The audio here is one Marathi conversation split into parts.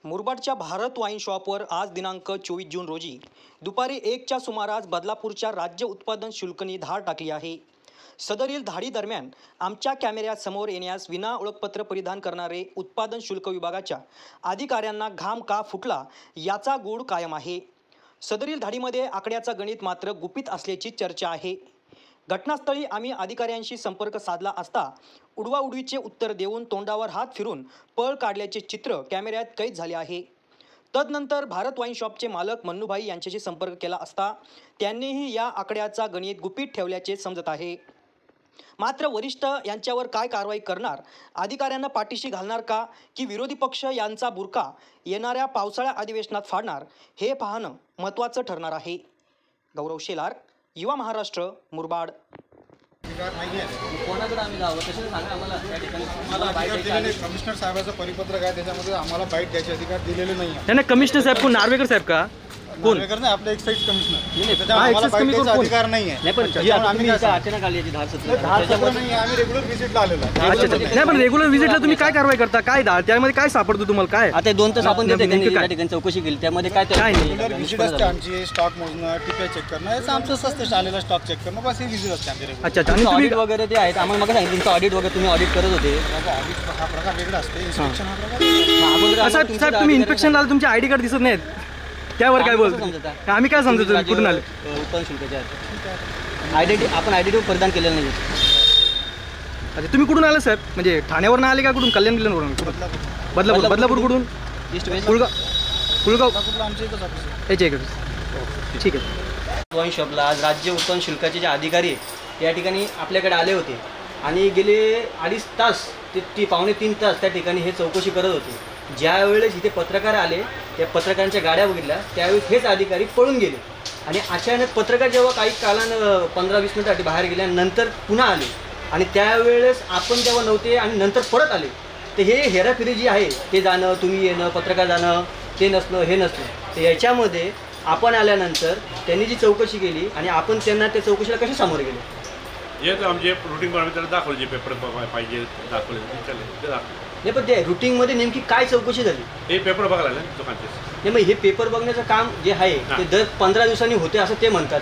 मुरबाडच्या भारत वाईन शॉपवर आज दिनांक 24 जून रोजी दुपारी 1च्या सुमारास बदलापूरच्या राज्य उत्पादन शुल्कनी धाड टाकली आहे। सदरील धाडी दरम्यान आमच्या कॅमेऱ्यासमोर येण्यास विना ओळखपत्र परिधान करणारे उत्पादन शुल्क विभागाच्या अधिकाऱ्यांना घाम का फुटला याचा गूढ कायम आहे। सदरील धाडीमध्ये आकड्याचा गणित मात्र गुपित असल्याची चर्चा आहे। घटनास्थळी आम्ही अधिकाऱ्यांशी संपर्क साधला असता उडवाउडवीचे उत्तर देऊन तोंडावर हात फिरून पळ काढल्याचे चित्र कॅमेऱ्यात कैद झाले आहे। तदनंतर भारत वाईन शॉपचे मालक मन्नूभाई यांच्याशी संपर्क केला असता त्यांनीही या आकड्याचा गणित गुपित ठेवल्याचे समजत आहे। मात्र वरिष्ठ यांच्यावर काय कारवाई करणार, अधिकाऱ्यांना पाठीशी घालणार का की विरोधी पक्ष यांचा बुरका येणाऱ्या पावसाळ्या अधिवेशनात फाडणार हे पाहणं महत्त्वाचं ठरणार आहे। गौरव शेलार, युवा महाराष्ट्र, मुरबाड। कोणाकडे आम्ही जावं तसं सांगा आम्हाला। त्या ठिकाणी आम्हाला बाईट दिलेले कमिशनर साहेबाचं परिपत्रक आहे, त्याच्यामध्ये आम्हाला बाईट द्यायचे अधिकार दिलेले नाही आहे। नाही, कमिशनर साहेब कोण? नार्वेकर साहेब का? कोण? नार्वेकर नाही, आपले एक्साइज कमिशनर। आम्हाला बाईट द्यायचा अधिकार नाही आहे। नाही, पण आम्ही अचानक आली याची धाड सत्ता नाही, आम्ही रेग्युलर व्हिजिटला आलेलो आहे। अच्छा, नाही पण रेग्युलर व्हिजिटला तुम्ही काय कारवाई करता? काय त्यामध्ये काय सापडतो तुम्हाला? काय आता 2 तास आपण त्या ठिकाणी चौकशी केली, त्यामध्ये काय रेग्युलर व्हिजिट असते आमची। स्टॉक मोजणं, टिपे चेक करणं, याचं आमचं असतं आलेला स्टॉक चेक करणं, बस हे व्हिजिट असते आमची। अच्छा, आणि ऑडिट वगैरे ते आहेत आम्हाला मग सांगितलं तुमचं ऑडिट वगैरे तुम्ही ऑडिट करत होते। ऑडिट हा प्रकार वेगळा असतो, इन्स्पेक्शन हा प्रकार। साहेब तुम्ही इन्स्पेक्शनला आला, तुमचे आयडी कार्ड दिसत नाहीत, त्यावर काय बोलतो? आम्ही काय समजतो कुठून आले? उत्पादन शुल्काच्या आपण आयडेंटिटी परिधान केलेलं नाही। अच्छा, तुम्ही कुठून आले साहेब? म्हणजे ठाण्यावरून आले का कुठून? कल्याणवरून? बदलापूर कुठून? कुलगाव आमच्या इथंच ऑफिस याच्या इकडे। ठीक आहे। वाईन शॉपला आज राज्य उत्पादन शुल्काचे जे अधिकारी त्या ठिकाणी आपल्याकडे आले होते आणि गेले 2.5 तास ते पावणे 3 तास त्या ठिकाणी हे चौकशी करत होते। ज्या वेळेस इथे पत्रकार आले, त्या पत्रकारांच्या गाड्या बघितल्या, त्यावेळेस हेच अधिकारी पळून गेले आणि अचानक पत्रकार जेव्हा काही कालानं 15-20 मिनिटासाठी बाहेर गेल्यानंतर पुन्हा आले आणि त्यावेळेस आपण तेव्हा नव्हते आणि नंतर परत आले। तर हे हेराफेरी जी आहे ते जाणं, तुम्ही येणं, पत्रकार जाणं, ते नसणं, हे नसणं, तर याच्यामध्ये आपण आल्यानंतर त्यांनी जी चौकशी केली आणि आपण त्यांना त्या चौकशीला कसे सामोरे गेले जे आमचे रुटीन त्याला दाखवले, जे पेपर पाहिजे दाखवले ते दाखवले। नाही, पण ते रुटीनमध्ये नेमकी काय चौकशी झाली? हे पेपर बघायला दुकानचे नाही, मग हे पेपर बघण्याचं काम जे आहे ते दर 15 दिवसांनी होते असं ते म्हणतात।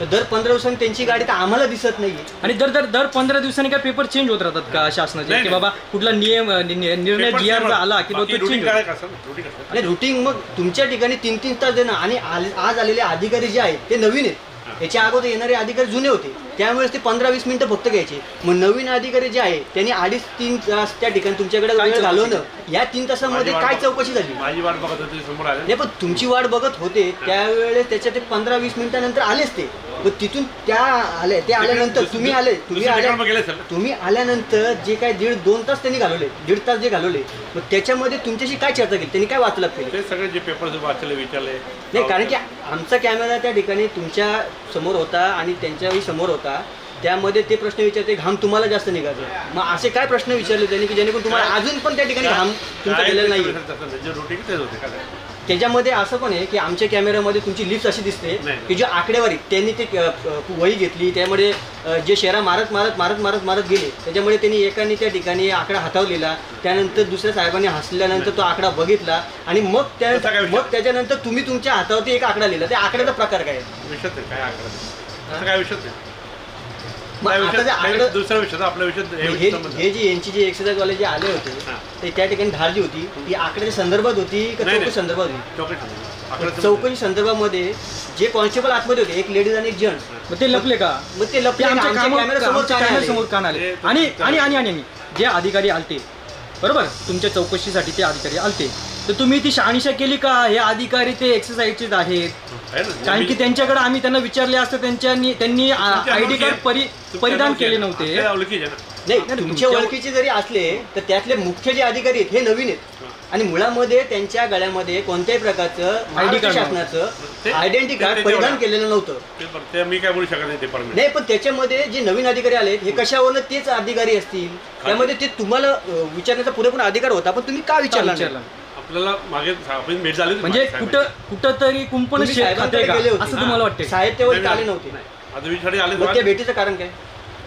तर दर 15 दिवसांनी त्यांची गाडी तर आम्हाला दिसत नाही। आणि दर 15 दिवसांनी काय पेपर चेंज होत राहतात का शासनाचे? की बाबा कुठला निर्णय जीआर आला की आणि रुटीन मग तुमच्या ठिकाणी 3-3 तास देणं आणि आज आलेले अधिकारी जे आहेत ते नवीन आहेत, याच्या अगोदर येणारे अधिकारी जुने होते, त्यामुळे ते 15-20 मिनिटं फक्त घ्यायचे। मग नवीन अधिकारी जे आहे त्यांनी 2.5-3 तास त्या ठिकाणी तुमच्याकडे वेळ घालवणं, या 3 तासामध्ये काय चौकशी झाली? माझी वाट बघत होते, समोर आले नाही, पण तुमची वाट बघत होते त्यावेळेस त्याच्या ते 15-20 मिनिटानंतर आलेच ते। मग तिथून ते आल्यानंतर तुम्ही आल्यानंतर जे काय 1.5-2 तास त्यांनी घालवले, 1.5 तास जे घालवले, मग त्याच्यामध्ये तुमच्याशी काय चर्चा केली? त्यांनी काय वाचलं केलं? ते सगळे जे पेपर वाचले विचारले नाही, कारण की आमचा कॅमेरा त्या ठिकाणी तुमच्या समोर होता आणि त्यांच्याही समोर होता, त्यामध्ये ते प्रश्न विचारते घाम तुम्हाला जास्त निघायचं। मग असे काय प्रश्न विचारले त्यांनी की जेणेकरून तुम्हाला अजून पण त्या ठिकाणी घाम तुमचा गेलेला नाही? त्याच्यामध्ये असं पण आहे की आमच्या कॅमेऱ्यामध्ये तुमची लिप्स अशी दिसते की जी आकडेवारी त्यांनी ते वही घेतली, त्यामध्ये जे शेरा मारत गेले, त्याच्यामुळे त्यांनी एकाने त्या ठिकाणी आकडा हातावर लिहिला, त्यानंतर दुसऱ्या साहेबांनी हसल्यानंतर तो आकडा बघितला आणि मग त्याच्यानंतर तुम्ही तुमच्या हातावरती एक आकडा लिहिला। त्या आकड्याचा प्रकार काय? दुसरा विषय आपल्या विषयात हे जी यांची जी एक्सरसाइज वाले जे आले होते ते त्या ठिकाणी धाड जी होती ती आकड्याच्या संदर्भात होती का चौकशी संदर्भात होती? चौकशी संदर्भामध्ये जे कॉन्स्टेबल आतमध्ये होते, एक लेडीज आणि एक जेंट्स, मग ते लपले का? मग ते लपले समोर का आले? आणि जे अधिकारी आलते, बरोबर, तुमच्या चौकशीसाठी ते अधिकारी आलते, तर तुम्ही ती शहानिशा केली का हे अधिकारी ते एक्सरसाइजचेच आहेत? कारण की त्यांच्याकडे आम्ही त्यांना विचारले असतं, त्यांनी आयडी कार्ड परिधान केले नव्हते। नाही, तुमच्या ओळखीचे जरी असले तर त्यातले मुख्य जे अधिकारी आहेत हे नवीन आहेत आणि मुळामध्ये त्यांच्या गळ्यामध्ये कोणत्याही प्रकारचं आयडी कार्ड शासनाचं आयडेंटिटी कार्ड परिधान केलेलं नव्हतं। मी काय बोलू शकत नाही डिपार्टमेंट नाही, पण त्याच्यामध्ये जे नवीन अधिकारी आलेत हे कशावरून तेच अधिकारी असतील, त्यामध्ये ते तुम्हाला विचारण्याचा पुरेपूर अधिकार होता, पण तुम्ही का विचारला? आपल्याला मागे भेट झाली म्हणजे कुठंतरी कुंपण असं तुम्हाला वाटतं? साहेब तेव्हा आले नव्हते, आता विचारले आले, त्या भेटीचं कारण काय?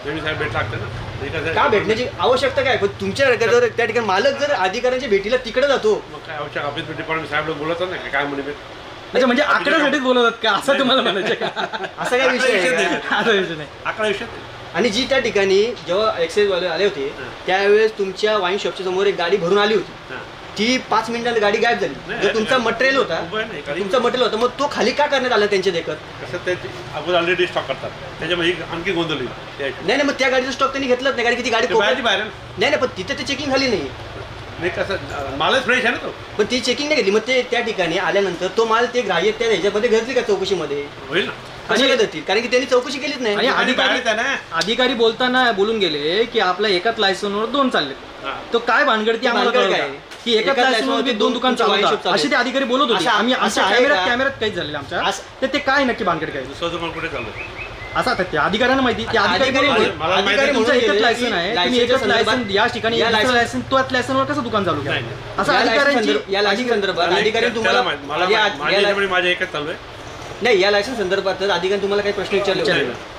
नेहमी साहेब भेट लागते ना हे कसं का भेटण्याची आवश्यकता काय? पण तुमच्या जर त्या ठिकाणी मालक जर अधिकाऱ्यांच्या भेटीला तिकडे जातो, मग काय आवश्यक ऑफिस डिपार्टमेंट साहेब लोक बोलतात ना काय म्हणे अच्छा, म्हणजे आकड्यासाठीच बोलवतात का असं तुम्हाला म्हणायचं का? असा काय विषय आहे का? असा विषय नाही. अकरा विषय आणि जी त्या ठिकाणी जेव्हा एक्साईजवाले आले होते त्यावेळेस तुमच्या वाईन शॉपच्या समोर एक गाडी भरून आली होती, ती 5 मिनिटात गाडी गायब झाली. नाही, जो तुमचा मटेरियल होता, तुमचा मटेरियल होता, मग तो खाली का करण्यात आला त्यांच्या देखत? कसं ते अगोदर ऑलरेडी स्टॉक करतात त्याच्यामध्ये आणखी गोंधळ होईल. नाही, मग त्या गाडीचा स्टॉक त्यांनी घेतलाच नाही, कारण की ती गाडी बाहेरची बाहेर नाही, पण तिथे ते चेकिंग झाली नाही. नाही कसं मालच फ्रेश आहे ना तो, पण ती चेकिंग नाही घेतली. मग ते त्या ठिकाणी आल्यानंतर तो माल ते ग्राह्य त्या ह्याच्यामध्ये घडली का चौकशीमध्ये? होईल ना. कशी काय धरतील? कारण की त्यांनी चौकशी केलीच आणि नाही. अधिकारी बोलताना बोलून गेले की आपल्या एकाच लायसनवर 2 चालले. तो काय भानगड ती आम्हाला भानगड कळलं काय? का? की एकाच लायसनवर 2 दुकान चालवतात असे ते अधिकारी बोलत होते. असं- आम्ही असं आमच्या आहे का? कॅमेऱ्यात काहीच झालेलं आमच्या. असं- तर ते काय नक्की भानगड काय दुसरं दुकान कुठे चाललं असं आता त्या अधिकाऱ्यांना माहिती. त्या अधिकारी मला माहिती आहे, तुमचं म्हणून एकच गेले लायसन की आहे, तुम्ही लायसनच्या एकच लायसन संदर्भात- या ठिकाणी या दुसरं लायसन- लायसन तोच लायसनवर कसं दुकान चालू केलं? नाही, नाही. असं या अधिकाऱ्यांची या लायसन संदर्भात अधिकाऱ्यांनी तुम्हाला मला या- माझ्या या- याच्यामुळे माझ्या एकच चालू आहे. नाही, या लायसन संदर्भात अधिकाऱ्यांनी तुम्हाला काही प्रश्न विचारले होते?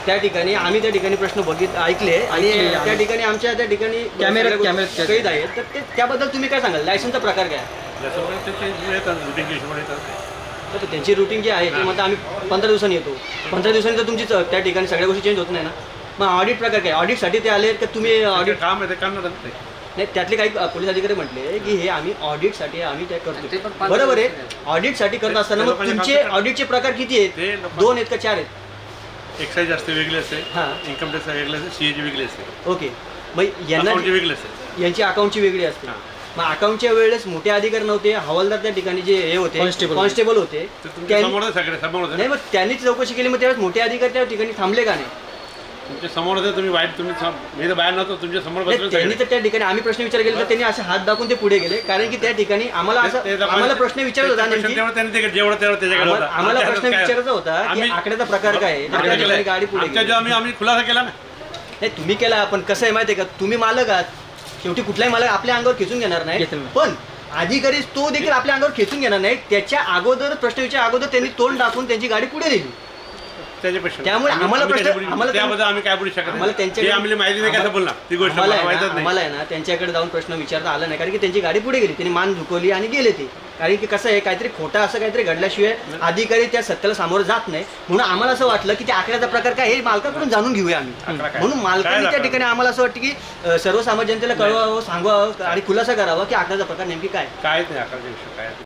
त्या ठिकाणी आम्ही त्या ठिकाणी प्रश्न ऐकले आणि ऐकले त्या आम्ही. ठिकाणी आमच्या त्या ठिकाणी कॅमेऱ्यात कैद आहेत. तर त्याबद्दल तुम्ही काय सांगाल? लायसनचा प्रकार काय? त्याच्यामुळे ते येतात रुटीन हिशोबाने येतात. तर त्यांची रुटीन जी आहे ते म्हणतात आम्ही 15 दिवसांनी येतो. 15 दिवसांनी तर तुमची त्या ठिकाणी सगळ्या गोष्टी चेंज होत नाही ना. मग ऑडिट प्रकार काय? ऑडिटसाठी ते आले तर तुम्ही ऑडिट काम आहे ते करणार ते. नाही, त्यातले काही पोलीस अधिकारी म्हटले की हे आम्ही ऑडिटसाठी आम्ही ते करतो. बरोबर आहे, ऑडिटसाठी करत असताना मग तुमचे ऑडिटचे प्रकार किती आहेत? 2 आहेत का 4 आहेत? एक्साईज असते वेगळी असते, हां. इन्कम टॅक्स वेगळी असते, सीएची वेगळी असते, ओके. मग यांना अकाउंटची वेगळी असते. यांची अकाउंटची वेगळी असते. हां. मग अकाउंटच्या वेळेस मोठे अधिकारी नव्हते, हवालदार त्या ठिकाणी जे हे होते कॉन्स्टेबल होते, ते तुमच्या समोर सगळे समोर होते नाही, मग त्यांनीच चौकशी केली. मग त्यावेळेस मोठे अधिकारी त्या ठिकाणी थांबले का नाही? तुमच्या समोर होते, तुम्ही वाईट तुम्ही मी तर बाहेर नव्हतो, तुमच्या समोर नाही, बसले त्यांनी सगळे. तर त्या ठिकाणी आम्ही प्रश्न विचार केले तर त्यांनी असे हात दाखवून ते पुढे गेले, कारण की त्या ठिकाणी आम्हाला असं आम्हाला प्रश्न विचारत होता नेमकी त्यांनी ते जेवढं तेवढं त्याच्याकडे होतं. आम्हाला आमच्या प्रश्न हातात काय? विचारायचा होता की आम्ही- आकड्याचा प्रकार काय आहे? त्या आम्ही ठिकाणी केलंय. गाडी पुढे आमच्या गेली. जेव्हा आम्ही खुलासा केला ना, नाही, तुम्ही केला, पण कसं आहे माहिती आहे का, तुम्ही मालक आहात शेवटी. कुठलाही मालक आपल्या अंगावर खेचून घेणार नाही, घेतील नाही. पण अधिकारी तो देखील आपल्या अंगावर खेचून घेणार नाही. त्याच्या अगोदर प्रश्न विचार अगोदर त्यांनी तोंड दाखवून त्यांची गाडी पुढे नेली. त्याच्यापेक्षा त्यामुळे आम्हाला प्रश्न- आम्हाला त्याबद्दल आम्ही काय बोलू शकत आम्हाला त्यांच्याकडे- आम्हाला माहिती नाही कसं बोलणार ती गोष्ट आम्हाला मला आहे माहितच ना- नाही. आम्हाला आहे ना त्यांच्याकडे जाऊन प्रश्न विचारता आला नाही, कारण की त्यांची गाडी पुढे गेली, त्यांनी मान झुकवली आणि गेले ते. कारण की कसं आहे, काहीतरी खोटं असं काहीतरी घडल्याशिवाय अधिकारी त्या सत्याला सामोरं जात नाही. म्हणून आम्हाला असं वाटलं की त्या आकड्याचा प्रकार काय हे मालकाकडून जाणून घेऊया आम्ही. आकडा काय? म्हणून मालकाने काय त्या ठिकाणी आम्हाला असं वाटतं की सर्वसामान्य जनतेला कळवावं, सांगावं आणि खुलासा करावा की आकड्याचा प्रकार नेमकी काय. काहीच नाही आकाराच्या विषय काय